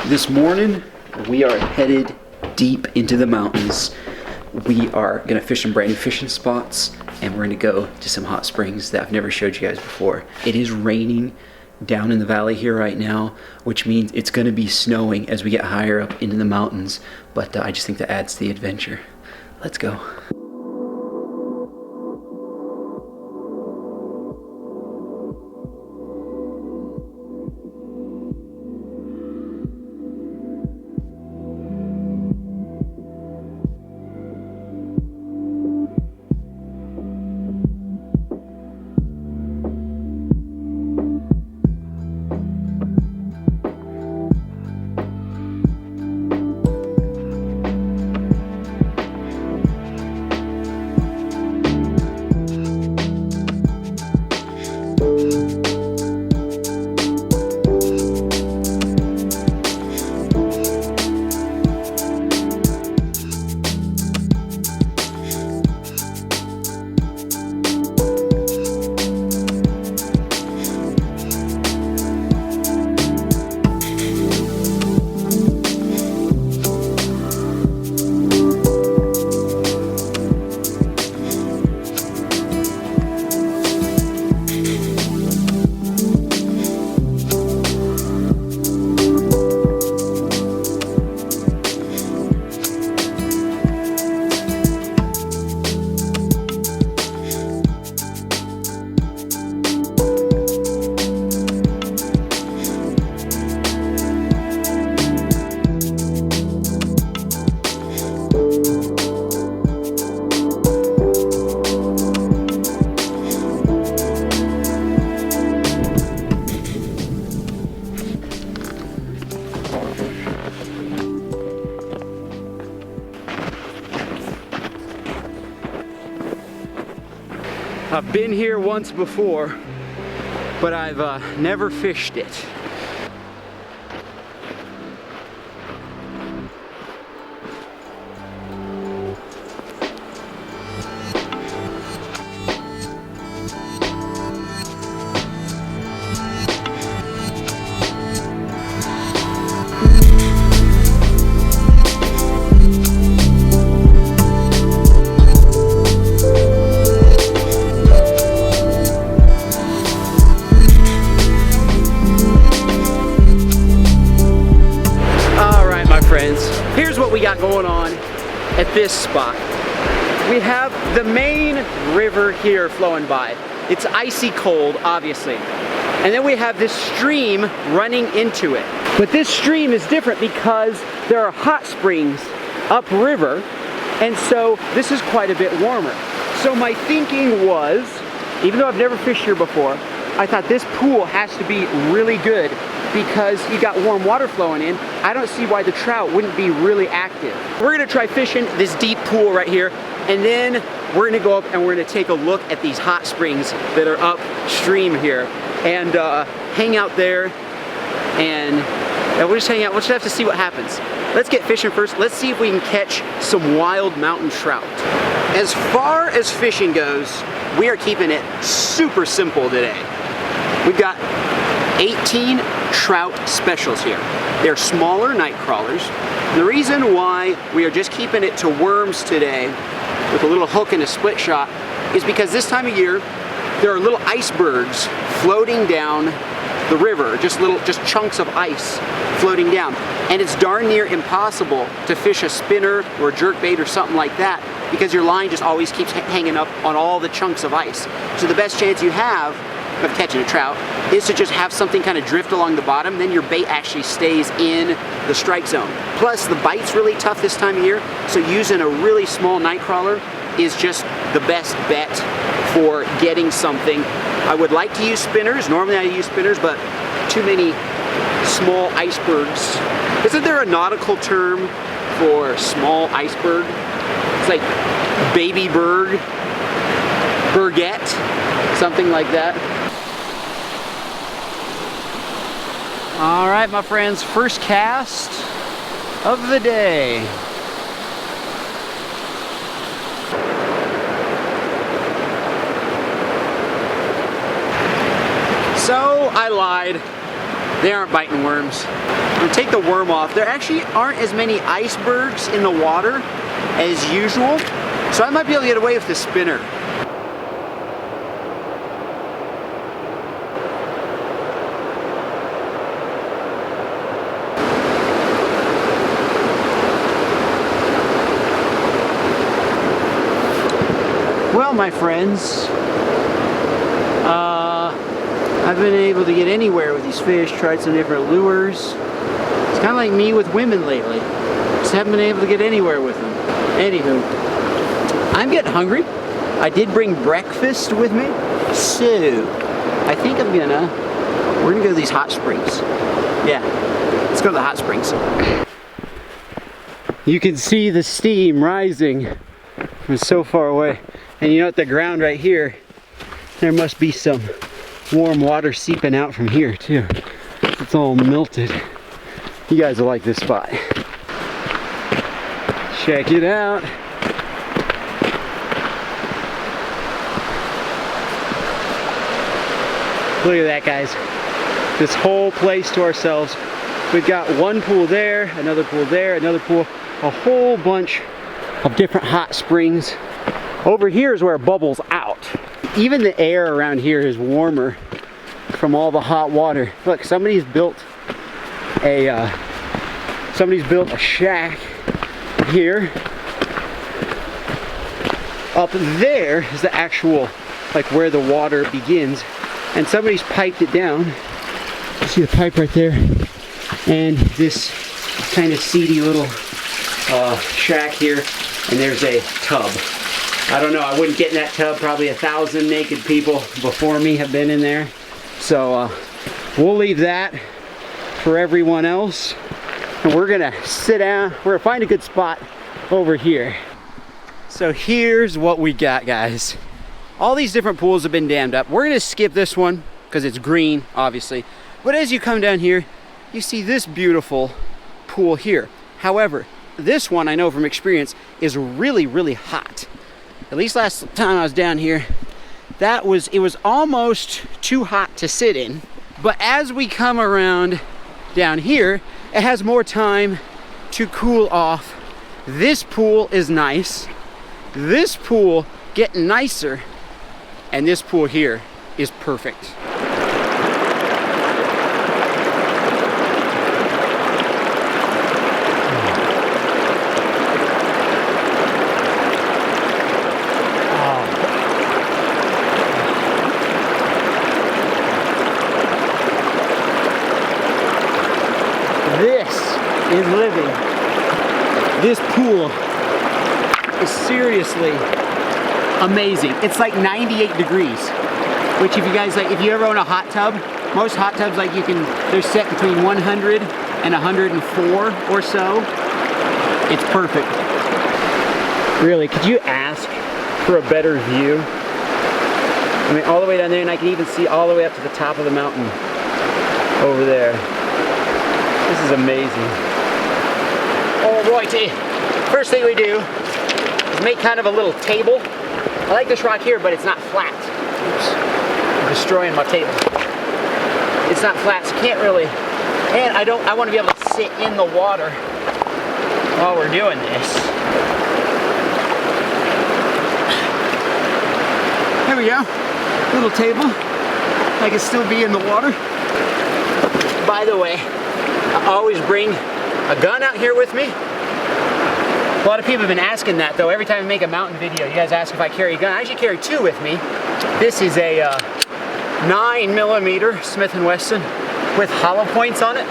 This morning, we are headed deep into the mountains. We are gonna fish some brand new fishing spots, and we're gonna go to some hot springs that I've never showed you guys before. It is raining down in the valley here right now, which means it's gonna be snowing as we get higher up into the mountains, but I just think that adds to the adventure. Let's go. I've been here once before, but I've never fished it. Here's what we got going on at this spot. We have the main river here flowing by. It's icy cold, obviously. And then we have this stream running into it. But this stream is different because there are hot springs upriver, and so this is quite a bit warmer. So my thinking was, even though I've never fished here before, I thought this pool has to be really good because you got warm water flowing in. I don't see why the trout wouldn't be really active. We're gonna try fishing this deep pool right here, and then we're gonna go up and we're gonna take a look at these hot springs that are upstream here and hang out there, and we'll just hang out. We'll just have to see what happens. Let's get fishing first. Let's see if we can catch some wild mountain trout. As far as fishing goes, we are keeping it super simple today. We've got 18 trout specials here. They're smaller night crawlers. And the reason why we are just keeping it to worms today with a little hook and a split shot is because this time of year there are little icebergs floating down the river, just chunks of ice floating down. And it's darn near impossible to fish a spinner or a jerkbait or something like that because your line just always keeps hanging up on all the chunks of ice. So the best chance you have of catching a trout is to just have something kind of drift along the bottom, then your bait actually stays in the strike zone. Plus the bite's really tough this time of year, so using a really small night crawler is just the best bet for getting something. I would like to use spinners. Normally I use spinners, but too many small icebergs. Isn't there a nautical term for small iceberg? It's like baby berg, bergette, something like that. All right, my friends, first cast of the day. So I lied. They aren't biting worms. I'm gonna take the worm off. There actually aren't as many icebergs in the water as usual, so I might be able to get away with the spinner. Well, my friends, I've been able to get anywhere with these fish, tried some different lures. It's kind of like me with women lately. Just haven't been able to get anywhere with them. Anywho, I'm getting hungry. I did bring breakfast with me, so I think we're gonna go to these hot springs. Yeah, let's go to the hot springs. You can see the steam rising from so far away. And you know, at the ground right here, there must be some warm water seeping out from here too. It's all melted. You guys will like this spot. Check it out. Look at that, guys. This whole place to ourselves. We've got one pool there, another pool there, another pool, a whole bunch of different hot springs. Over here is where it bubbles out. Even the air around here is warmer from all the hot water. Look, somebody's built a shack here. Up there is the actual, like, where the water begins, and somebody's piped it down. You see the pipe right there, and this kind of seedy little shack here, and there's a tub. I don't know, I wouldn't get in that tub. Probably 1,000 naked people before me have been in there. So we'll leave that for everyone else. And we're gonna sit down, we're gonna find a good spot over here. So here's what we got, guys. All these different pools have been dammed up. We're gonna skip this one because it's green, obviously. But as you come down here, you see this beautiful pool here. However, this one, I know from experience, is really, really hot. At least last time I was down here, it was almost too hot to sit in. But as we come around down here, it has more time to cool off. This pool is nice. This pool getting nicer. And this pool here is perfect. This is living. This pool is seriously amazing. It's like 98 degrees, which if you guys like, if you ever own a hot tub, most hot tubs, like they're set between 100 and 104 or so. It's perfect. Really, could you ask for a better view? I mean, all the way down there, and I can even see all the way up to the top of the mountain over there. This is amazing. Alrighty, first thing we do is make kind of a little table. I like this rock here, but it's not flat. Oops, I'm destroying my table. It's not flat, so can't really, and I want to be able to sit in the water while we're doing this. There we go, little table. I can still be in the water. By the way, I always bring a gun out here with me. A lot of people have been asking that though. Every time I make a mountain video, you guys ask if I carry a gun. I actually carry two with me. This is a 9mm Smith & Wesson with hollow points on it.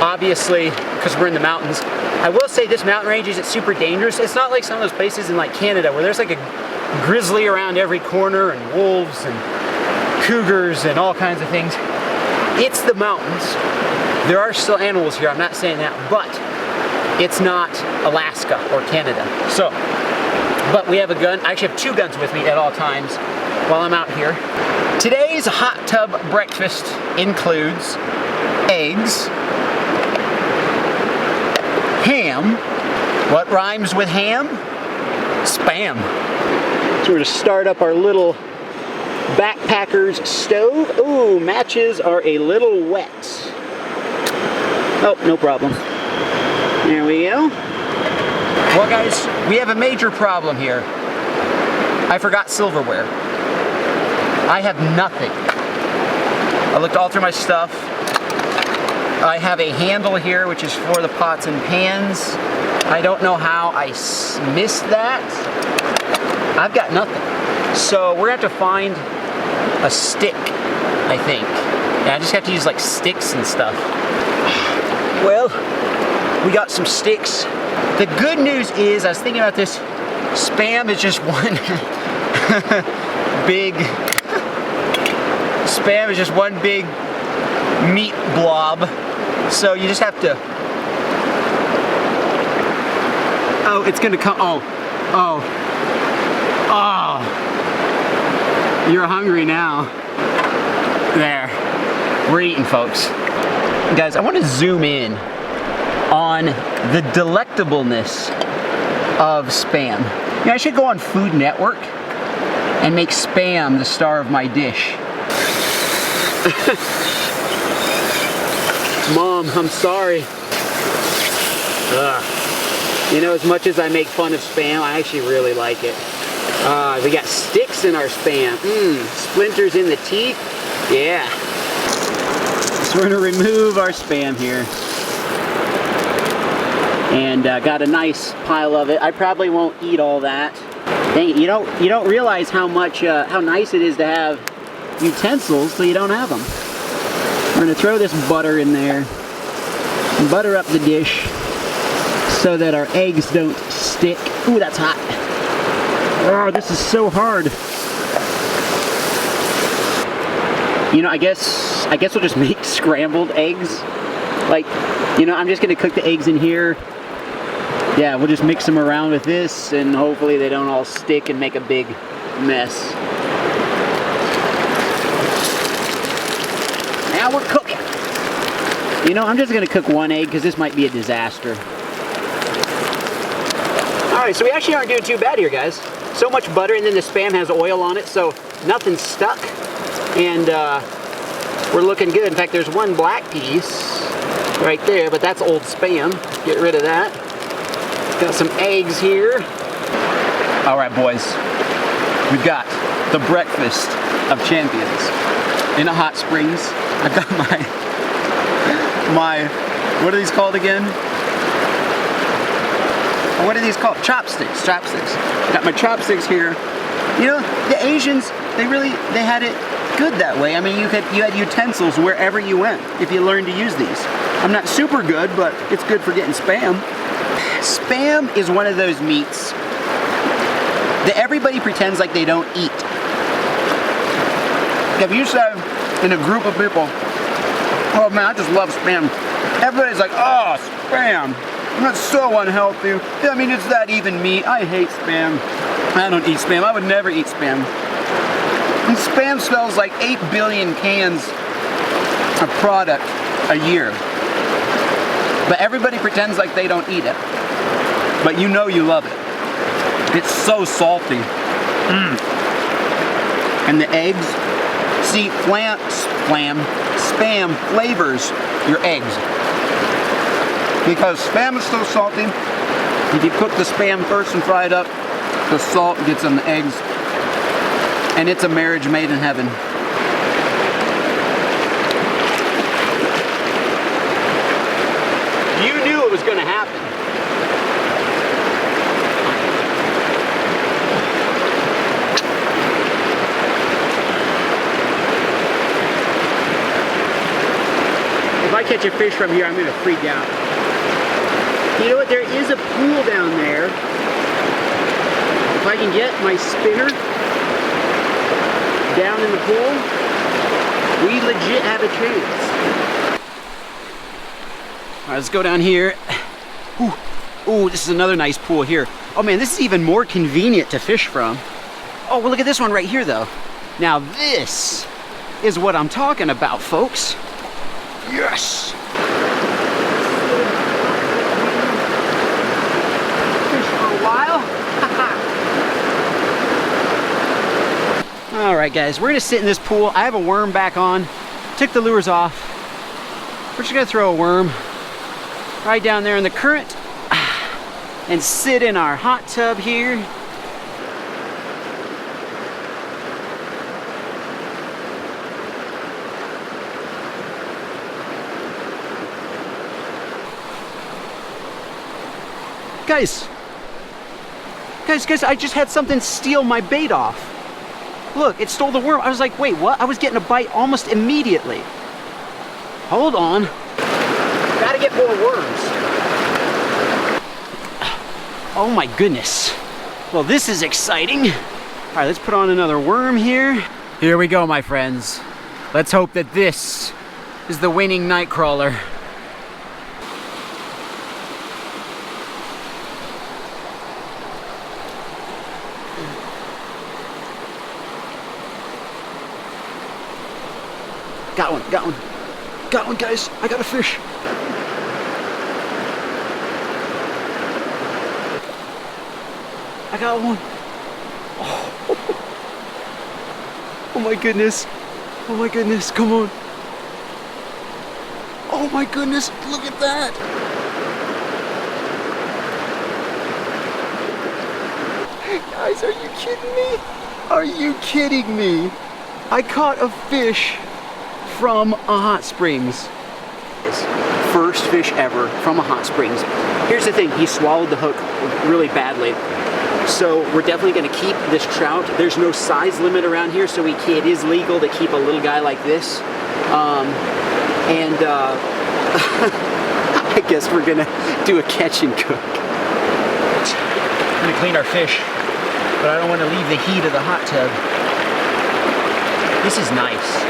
Obviously, because we're in the mountains. I will say this mountain range isn't super dangerous. It's not like some of those places in like Canada where there's like a grizzly around every corner and wolves and cougars and all kinds of things. It's the mountains. There are still animals here, I'm not saying that, but it's not Alaska or Canada. So, but we have a gun. I actually have two guns with me at all times while I'm out here. Today's hot tub breakfast includes eggs, ham. What rhymes with ham? Spam. So we're gonna start up our little backpacker's stove. Ooh, matches are a little wet. Oh, no problem. There we go. Well guys, we have a major problem here. I forgot silverware. I have nothing. I looked all through my stuff. I have a handle here, which is for the pots and pans. I don't know how I missed that. I've got nothing. So we're gonna have to find a stick, I think. Yeah, I just have to use like sticks and stuff. Well, we got some sticks. The good news is, I was thinking about this, Spam is just one big, Spam is just one big meat blob. So you just have to, oh, it's gonna come, oh. You're hungry now. There, we're eating, folks. Guys, I want to zoom in on the delectableness of Spam. You know, I should go on Food Network and make Spam the star of my dish. Mom, I'm sorry. Ugh. You know, as much as I make fun of Spam, I actually really like it. We got sticks in our Spam. Splinters in the teeth. Yeah. So we're gonna remove our Spam here. And got a nice pile of it. I probably won't eat all that. Dang it, you don't realize how much, how nice it is to have utensils till you don't have them. We're gonna throw this butter in there and butter up the dish so that our eggs don't stick. Ooh, that's hot. Oh, this is so hard. You know, I guess we'll just make scrambled eggs. Like, you know, I'm just gonna cook the eggs in here. Yeah, we'll just mix them around with this and hopefully they don't all stick and make a big mess. Now we're cooking. You know, I'm just gonna cook one egg because this might be a disaster. All right, so we actually aren't doing too bad here, guys. So much butter, and then the Spam has oil on it, so nothing's stuck. And we're looking good. In fact, there's one black piece right there, but that's old Spam. Get rid of that. Got some eggs here. All right, boys. We've got the breakfast of champions in a hot springs. I've got my, what are these called again? What are these called? Chopsticks, chopsticks. Got my chopsticks here. You know, the Asians, they had it good that way. I mean, you had utensils wherever you went if you learned to use these. I'm not super good, but it's good for getting Spam. Spam is one of those meats that everybody pretends like they don't eat. If you say in a group of people, oh man, I just love Spam, everybody's like, oh, Spam. That's so unhealthy. I mean, it's that even meat. I hate Spam. I don't eat Spam. I would never eat Spam. And Spam sells like 8 billion cans of product a year. But everybody pretends like they don't eat it. But you know you love it. It's so salty. And the eggs, see, Spam flavors your eggs. Because Spam is so salty, if you cook the Spam first and fry it up, the salt gets on the eggs, and it's a marriage made in heaven. You knew it was going to happen. If I catch a fish from here, I'm going to freak out. You know what, there is a pool down there. If I can get my spinner down in the pool, we legit have a chance. All right, let's go down here. Ooh, this is another nice pool here. Oh man, this is even more convenient to fish from. Oh, well look at this one right here though. Now this is what I'm talking about, folks. Yes! Alright guys, we're gonna sit in this pool. I have a worm back on. Took the lures off. We're just gonna throw a worm right down there in the current and sit in our hot tub here. Guys, I just had something steal my bait off. Look, it stole the worm. I was like, wait, what? I was getting a bite almost immediately. Hold on. Gotta get more worms. Oh my goodness. Well, this is exciting. All right, let's put on another worm here. Here we go, my friends. Let's hope that this is the winning night crawler. Got one, got one. Got one, guys. I got a fish. I got one. Oh. Oh my goodness. Oh my goodness, come on. Oh my goodness, look at that. Guys, are you kidding me? Are you kidding me? I caught a fish from a hot springs. First fish ever from a hot springs. Here's the thing, he swallowed the hook really badly. So we're definitely gonna keep this trout. There's no size limit around here, so it is legal to keep a little guy like this. I guess we're gonna do a catch and cook. We're gonna clean our fish, but I don't wanna leave the heat of the hot tub. This is nice.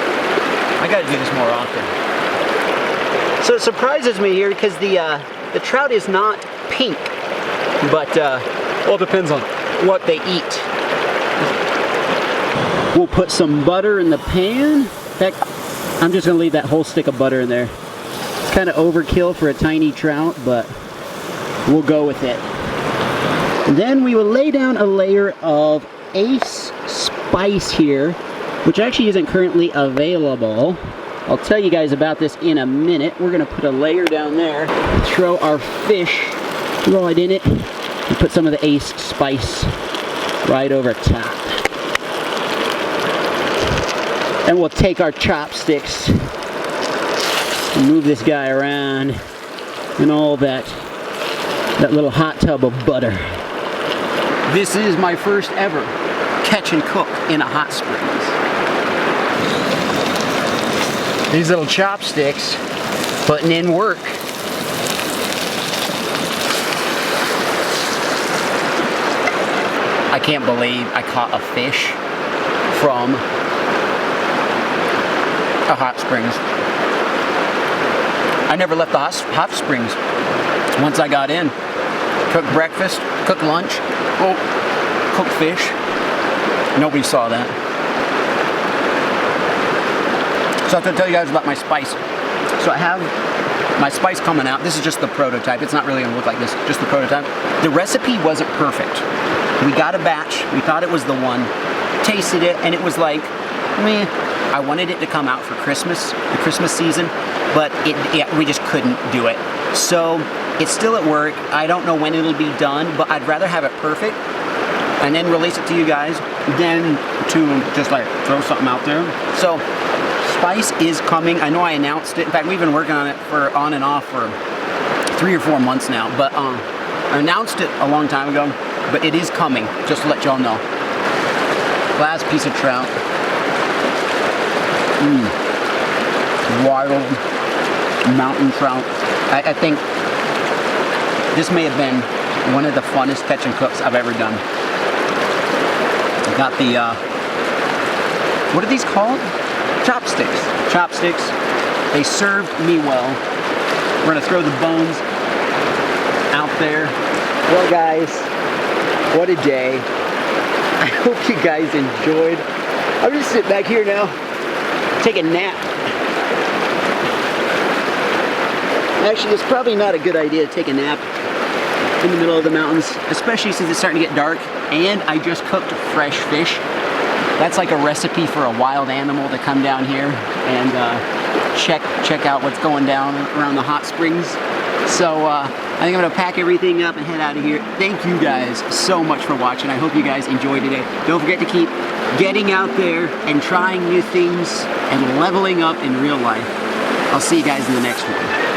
I gotta do this more often. So it surprises me here because the trout is not pink, but well, it depends on what they eat. We'll put some butter in the pan. In fact, I'm just gonna leave that whole stick of butter in there. It's kind of overkill for a tiny trout, but we'll go with it. And then we will lay down a layer of Ace spice here, which actually isn't currently available. I'll tell you guys about this in a minute. We're gonna put a layer down there, throw our fish right in it, and put some of the Ace spice right over top. And we'll take our chopsticks and move this guy around and all that little hot tub of butter. This is my first ever catch and cook in a hot springs. These little chopsticks putting in work. I can't believe I caught a fish from a hot springs. I never left the hot springs. Once I got in, cooked breakfast, cooked lunch, cooked fish. Nobody saw that. So I have to tell you guys about my spice. So I have my spice coming out. This is just the prototype. It's not really gonna look like this, just the prototype. The recipe wasn't perfect. We got a batch, we thought it was the one, tasted it, and it was like, meh. I wanted it to come out for Christmas, the Christmas season, but we just couldn't do it. So it's still at work. I don't know when it'll be done, but I'd rather have it perfect and then release it to you guys than to just like throw something out there. So spice is coming. I know I announced it. In fact, we've been working on it for on and off for 3 or 4 months now, but I announced it a long time ago, but it is coming, just to let y'all know. Last piece of trout. Wild mountain trout. I think this may have been one of the funnest catch and cooks I've ever done. Got the, what are these called? Chopsticks. Chopsticks. They served me well. We're gonna throw the bones out there. Well guys, what a day. I hope you guys enjoyed. I'm just sitting back here now, take a nap. Actually, it's probably not a good idea to take a nap in the middle of the mountains, especially since it's starting to get dark, and I just cooked fresh fish. That's like a recipe for a wild animal to come down here and check out what's going down around the hot springs. So I think I'm gonna pack everything up and head out of here. Thank you guys so much for watching. I hope you guys enjoyed today. Don't forget to keep getting out there and trying new things and leveling up in real life. I'll see you guys in the next one.